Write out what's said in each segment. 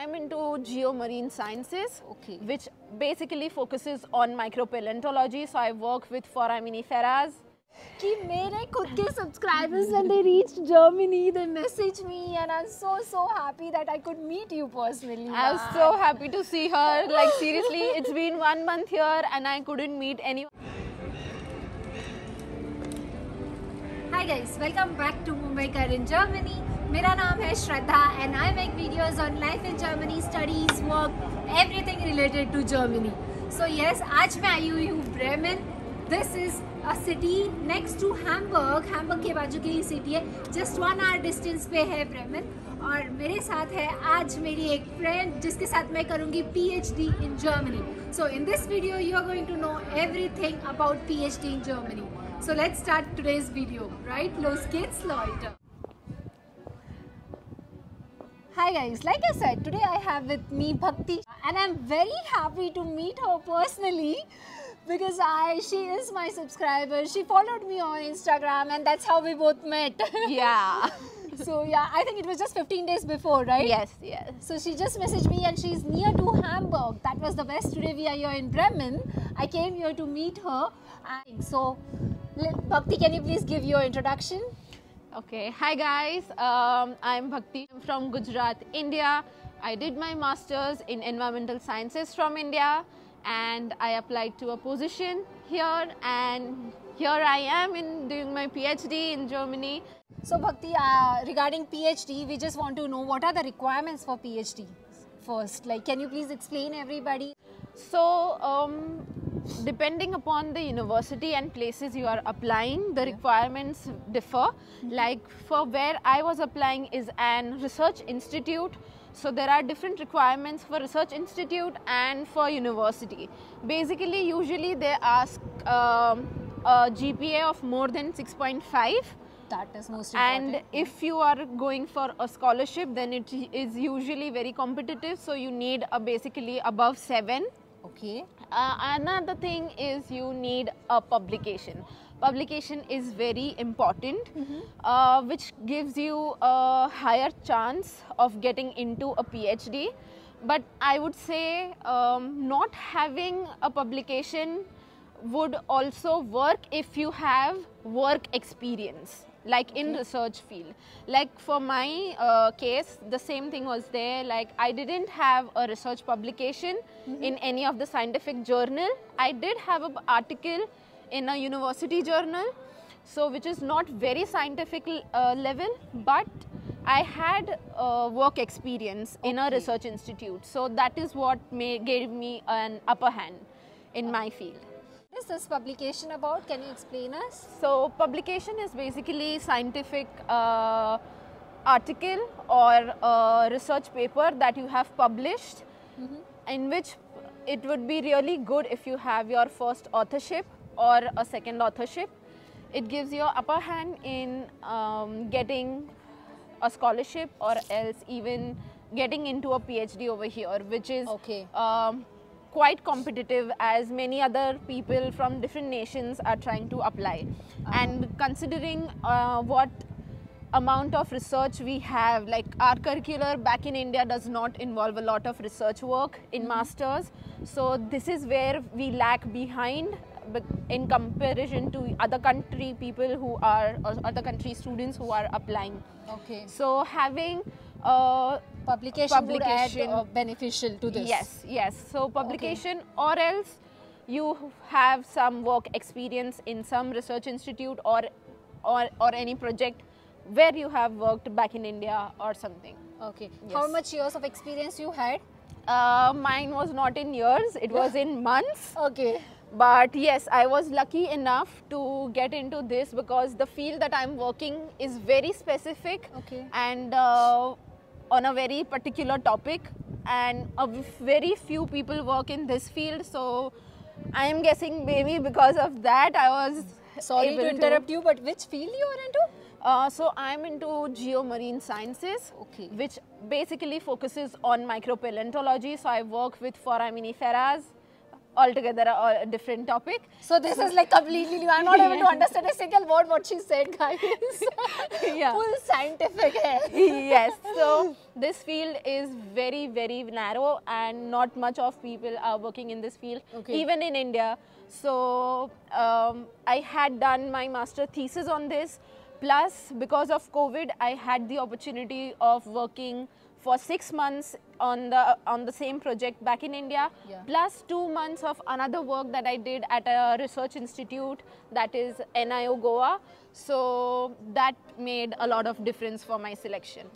I'm into geomarine sciences, Okay. which basically focuses on micropaleontology. So I work with foraminiferas. कि मेरे खुद के subscribers, when they reached Germany, they messaged me, and I'm so happy that I could meet you personally. I was so happy to see her. Like seriously, it's been 1 month here and I couldn't meet anyone. Hi guys, welcome back to Mumbaikar in Germany. मेरा नाम है Shraddha and I make videos on life in Germany, studies, work, everything related to Germany. So yes, आज मैं आई हुई हूँ Bremen. This is a city next to Hamburg. Hamburg के बाजू की ही city है. Just 1 hour distance पे है Bremen. और मेरे साथ है आज मेरी एक friend जिसके साथ मैं करूँगी PhD in Germany. So in this video you are going to know everything about PhD in Germany. So let's start today's video. Right? Los geht's, Leute. Hi guys, like I said, today I have with me Bhakti and I'm very happy to meet her personally because she is my subscriber. She followed me on Instagram and that's how we both met. Yeah. So yeah, I think it was just 15 days before, right? Yes. So she just messaged me and she's near to Hamburg. That was the best. Today we are here in Bremen. I came here to meet her. And so Bhakti, can you please give your introduction? Okay. Hi guys. I'm Bhakti. I'm from Gujarat, India. I did my masters in environmental sciences from India and I applied to a position here and here I am doing my PhD in Germany. So Bhakti, regarding PhD, we just want to know what are the requirements for PhD first. Like, can you please explain everybody? So, depending upon the university and places you are applying, the requirements differ. Like for where I was applying is an research institute. So there are different requirements for research institute and for university. Basically, usually they ask a GPA of more than 6.5. That is most important. And if you are going for a scholarship, then it is usually very competitive. So you need basically above 7. Okay. Another thing is you need a publication. Publication is very important, which gives you a higher chance of getting into a PhD. But I would say not having a publication would also work if you have work experience, like in research field. Like for my case, the same thing was there. Like I didn't have a research publication in any of the scientific journal. I did have an article in a university journal, so which is not very scientific level, but I had work experience in a research institute. So that is what gave me an upper hand in my field. What is this publication about? Can you explain us? So publication is basically scientific article or research paper that you have published, in which it would be really good if you have your first authorship or a second authorship. It gives you upper hand in getting a scholarship or else even getting into a PhD over here, which is quite competitive as many other people from different nations are trying to apply. And considering what amount of research we have, like our curricular back in India does not involve a lot of research work in masters. So this is where we lag behind in comparison to other country people who are, or other country students who are applying. Okay. So having publication would add beneficial to this. Yes. So publication or else you have some work experience in some research institute or any project where you have worked back in India or something. Okay. Yes. How much years of experience you had? Mine was not in years, it was in months. Okay. But yes, I was lucky enough to get into this because the field that I'm working is very specific and on a very particular topic, and very few people work in this field. So I am guessing maybe because of that I was Sorry to interrupt you, but which field you are into? So I'm into geomarine sciences, which basically focuses on micropaleontology. So I work with foraminiferas altogether a different topic. So this is like completely new. I'm not able to understand a single word what she said, guys. Yeah. Full scientific hai. Yes, so this field is very, very narrow and not much of people are working in this field, even in India. So I had done my master thesis on this, plus because of COVID I had the opportunity of working for 6 months on the same project back in India, plus 2 months of another work that I did at a research institute, that is NIO Goa. So that made a lot of difference for my selection.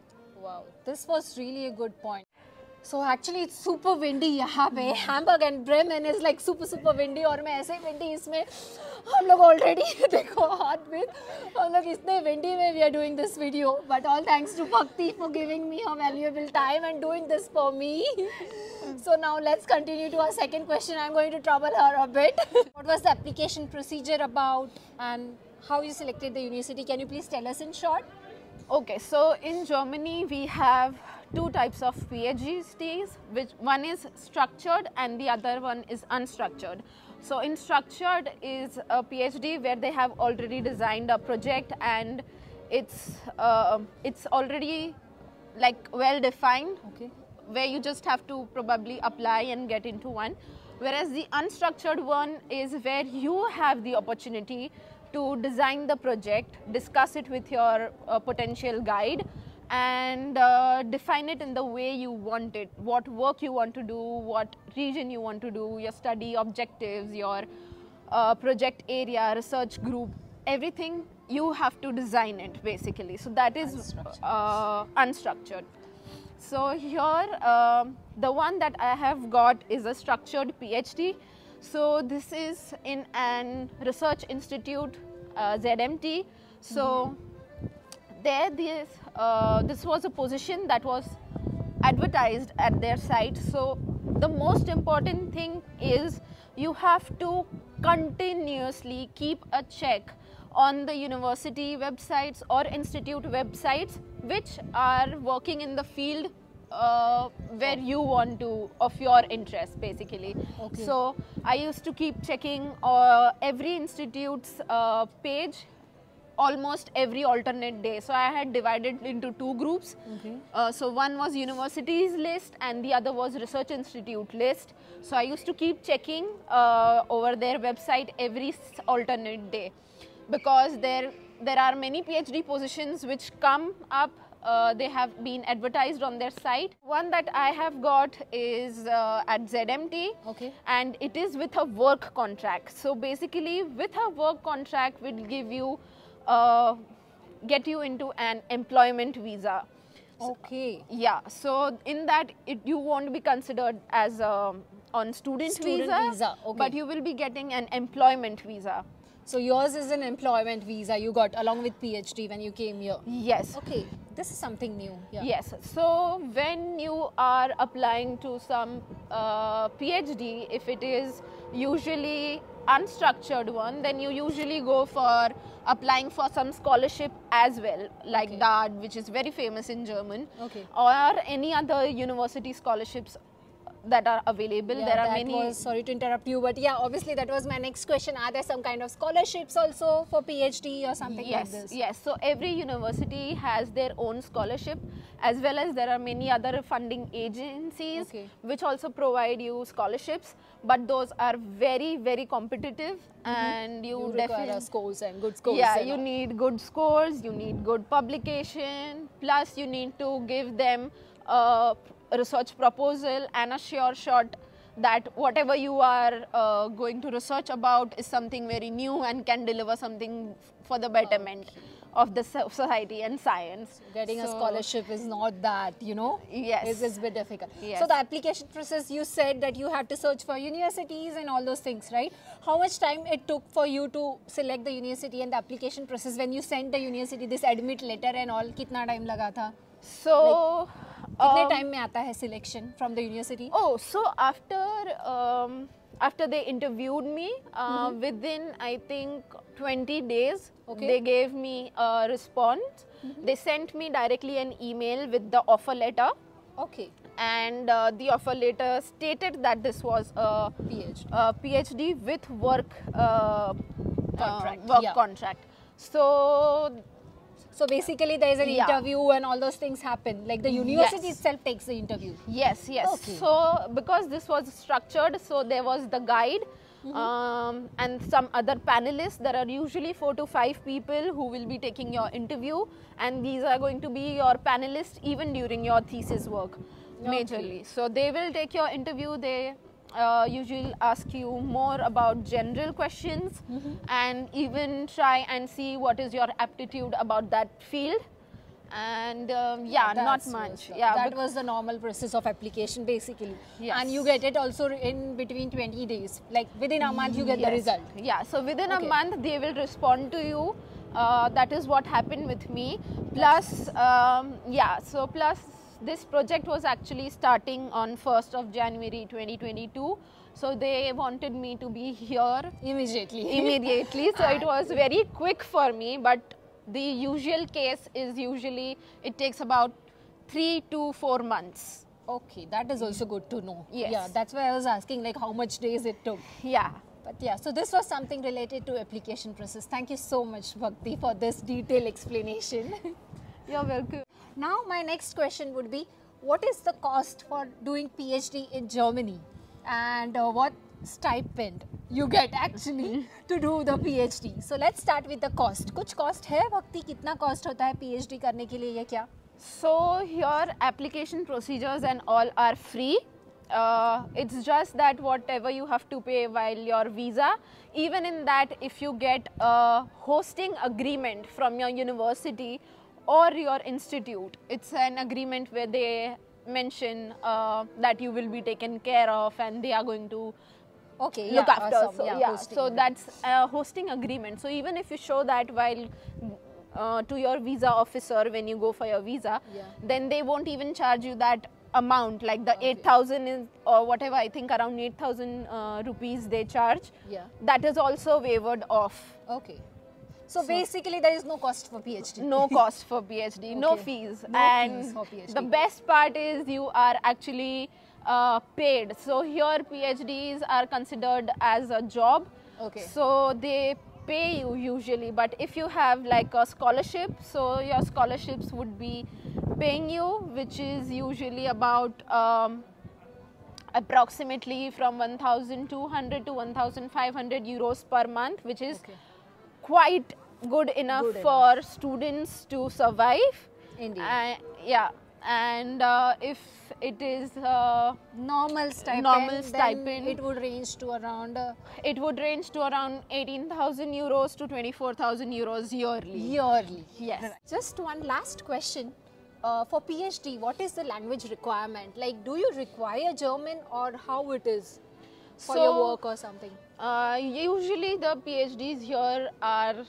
Wow, this was really a good point. So actually it's super windy यहाँ पे. Hamburg and Bremen is like super windy और मैं ऐसे windy इसमें हम लोग already देखो हाथ में हम लोग इतने windy में we are doing this video. But all thanks to Bhakti for giving me her valuable time and doing this for me. So now let's continue to our second question. I'm going to trouble her a bit. What was the application procedure about and how you selected the university? Can you please tell us in short? Okay, so in Germany we have two types of PhDs, which one is structured and the other one is unstructured. So in structured is a PhD where they have already designed a project and it's already like well defined, where you just have to probably apply and get into one. Whereas the unstructured one is where you have the opportunity to design the project, discuss it with your potential guide, and define it in the way you want it, what work you want to do, what region you want to do, your study objectives, your project area, research group, everything you have to design it basically. So that is unstructured. So here the one that I have got is a structured PhD. So this is in an research institute, ZMT. So there this was a position that was advertised at their site. So the most important thing is you have to continuously keep a check on the university websites or institute websites which are working in the field where you want to, of your interest basically. So I used to keep checking every institute's page almost every alternate day. So I had divided into two groups. So one was universities list and the other was research institute list. So I used to keep checking over their website every alternate day, because there are many PhD positions which come up. They have been advertised on their site. One that I have got is at ZMT, and it is with a work contract. So basically with a work contract will give you get you into an employment visa. Yeah, so in that you won't be considered as on student visa. But you will be getting an employment visa. So yours is an employment visa you got along with PhD when you came here. Yes. Okay, this is something new. Yes. So when you are applying to some PhD, if it is usually unstructured one, then you usually go for applying for some scholarship as well, like that, which is very famous in German, or any other university scholarships that are available. There are many. Sorry to interrupt you, but yeah, obviously that was my next question. Are there some kind of scholarships also for PhD or something like this? Yes, so every university has their own scholarship, as well as there are many other funding agencies which also provide you scholarships, but those are very, very competitive, and you require scores and good scores. Yeah, you need good scores, you need good publication, plus you need to give them a research proposal and a sure shot that whatever you are going to research about is something very new and can deliver something for the betterment of the society and science. Getting a scholarship is not that, you know, it's a bit difficult. So the application process, you said that you had to search for universities and all those things, right? How much time it took for you to select the university and the application process when you sent the university this admit letter and all? Kitna time laga tha? So कितने time में आता है selection from the university? Oh, so after they interviewed me, within I think 20 days, they gave me a response. They sent me directly an email with the offer letter. and the offer letter stated that this was a PhD with work contract. So basically there is an interview and all those things happen, like the university itself takes the interview. Yes. Okay. So because this was structured, so there was the guide and some other panelists. There are usually 4 to 5 people who will be taking your interview, and these are going to be your panelists even during your thesis work majorly. So they will take your interview. They usually ask you more about general questions and even try and see what is your aptitude about that field. And not much. That was the normal process of application basically. Yes. And you get it also in between 20 days, like within a month you get the result. Yeah, so within a month they will respond to you. That is what happened with me. Plus, plus this project was actually starting on 1st of January 2022. So they wanted me to be here immediately. So it was very quick for me, but the usual case is usually it takes about 3 to 4 months. Okay, that is also good to know. Yes. Yeah, that's why I was asking like how much days it took. Yeah. But yeah, so this was something related to application process. Thank you so much, Bhakti, for this detailed explanation. You're welcome. Now my next question would be, what is the cost for doing PhD in Germany, and what stipend you get actually to do the PhD? So let's start with the cost. कुछ cost है भक्ति, कितना cost होता है PhD करने के लिए या क्या? So your application procedures and all are free. It's just that whatever you have to pay while your visa, even in that if you get a hosting agreement from your university or your institute, it's an agreement where they mention that you will be taken care of and they are going to look after. So that's a hosting agreement. So even if you show that while to your visa officer when you go for your visa, then they won't even charge you that amount, like the 8,000 is or whatever, I think around 8,000 rupees they charge. That is also waived off. Okay. So basically there is no cost for PhD. No cost for PhD, no fees. And fees for PhD. The best part is you are actually paid. So here PhDs are considered as a job. Okay. So they pay you usually, but if you have like a scholarship, so your scholarships would be paying you, which is usually about approximately from 1,200 to 1,500 euros per month, which is quite good enough for students to survive. Indeed. And if it is normal stipend, then it would range to around 18,000 euros to 24,000 euros yearly. Yes. Just one last question. For PhD, what is the language requirement? Like, do you require German, or how it is for your work or something? Usually the PhDs here are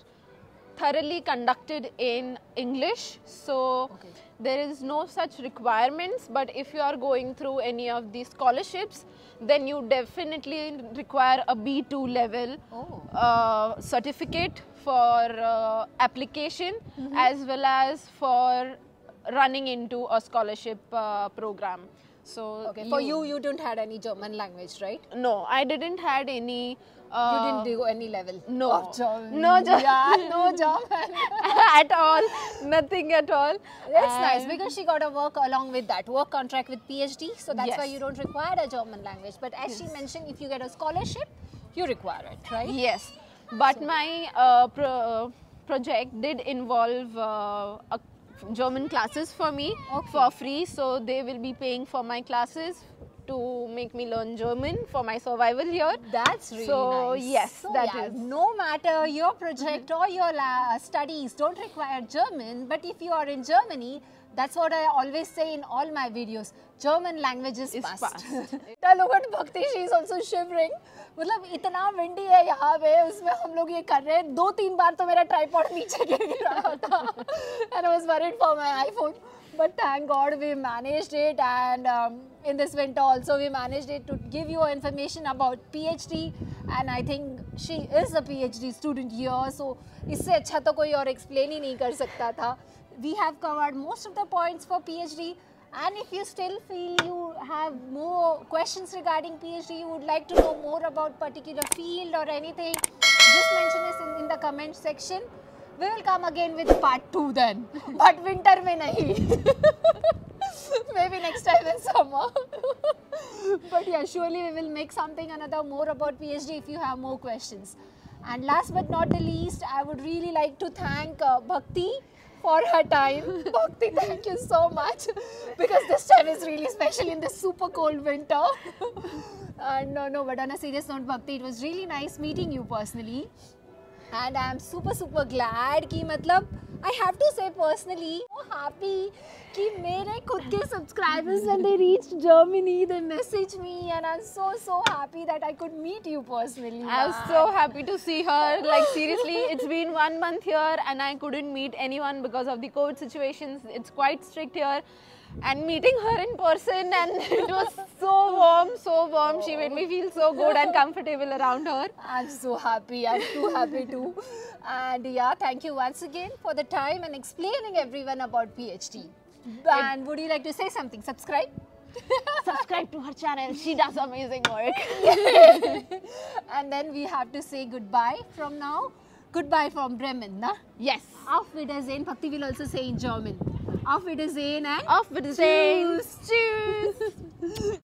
thoroughly conducted in English, so there is no such requirements. But if you are going through any of these scholarships, then you definitely require a B2 level certificate for application as well as for running into a scholarship program. So for you don't had any German language, right? No, I didn't had any. You didn't do any level of German. No German. Yeah, no German. At all. Nothing at all. That's nice, because she got a work along with that, work contract with PhD. So that's why you don't require a German language. But as she mentioned, if you get a scholarship, you require it, right? Yes. But my project did involve German classes for me for free. So they will be paying for my classes to make me learn German for my survival here. That's really nice. Yes, so that is. No matter your project or your studies don't require German, but if you are in Germany, that's what I always say in all my videos, German language is fast. Look at Bhakti, she is also shivering. मतलब इतना windy है यहाँ पे, उसमें हम लोग ये कर रहे हैं, 2-3 बार तो मेरा tripod नीचे गिर रहा था, and I was worried for my iPhone. But thank God we managed it, and in this winter also we managed it to give you information about PhD, and I think she is a PhD student here, so इससे अच्छा तो कोई और explain ही नहीं कर सकता था. We have covered most of the points for PhD, And if you still feel you have more questions regarding PhD, you would like to know more about particular field or anything, just mention it in the comment section. We will come again with part 2 then, but winter mein nahi. Maybe next time in summer. But yeah, surely we will make something another more about PhD if you have more questions. And last but not the least, I would really like to thank Bhakti for her time. Bhakti, thank you so much, because this time is really special in this super cold winter. No, but on a serious note, Bhakti, it was really nice meeting you personally. And I am super glad कि मतलब I have to say personally, so happy कि मेरे खुद के subscribers, when they reached Germany, they messaged me, and I'm so happy that I could meet you personally. I was so happy to see her. Like seriously, it's been 1 month here and I couldn't meet anyone because of the COVID situations. It's quite strict here. And meeting her in person, and it was so warm. She made me feel so good and comfortable around her. I'm so happy. I'm too happy too. And yeah, thank you once again for the time and explaining everyone about PhD. And would you like to say something? Subscribe? Subscribe to her channel. She does amazing work. And then we have to say goodbye from now. Goodbye from Bremen, na? Yes. Auf Wiedersehen. Bhakti will also say in German. Auf Wiedersehen and Auf Wiedersehen. Tschüss.